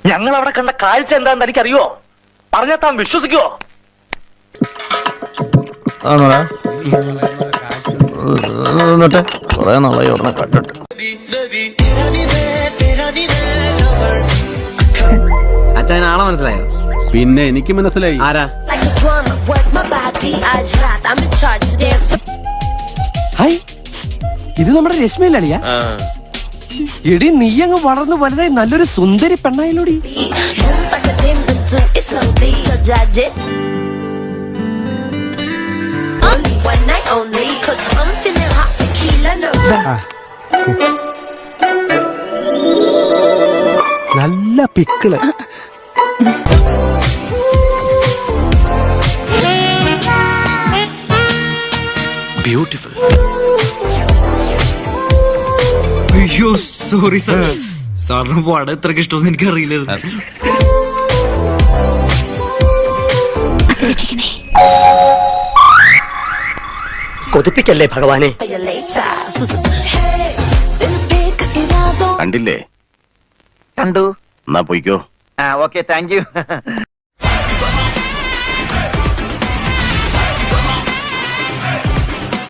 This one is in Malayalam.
ഞങ്ങൾ അവിടെ കണ്ട കാഴ്ച എന്താണെന്ന് എനിക്കറിയോ? പറഞ്ഞാൽ താൻ വിശ്വസിക്കുവോ? കൊറേ നാളായി ഓർമ്മ കണ്ടിട്ട്. അച്ഛൻ ആളെ മനസ്സിലായോ? പിന്നെ എനിക്ക് മനസ്സിലായി. ആരാ? ഹായ്, ഇത് നമ്മുടെ രശ്മിയല്ലേ? എടി, നീ അങ്ങ് വളർന്നു വലുതായി നല്ലൊരു സുന്ദരി പെണ്ണായിലൂടി. നല്ല പിക്കിള്. ബ്യൂട്ടിഫുൾ. അയ്യോ സോറി സാർ, സാറിന് പടം ഇത്രക്ക് ഇഷ്ടമെന്ന് എനിക്ക് അറിയില്ലായിരുന്നു. കൊതിപ്പിക്കല്ലേ ഭഗവാനെ. കണ്ടില്ലേ? കണ്ടു. എന്നാ പോയിക്കോ. Okay, thank you.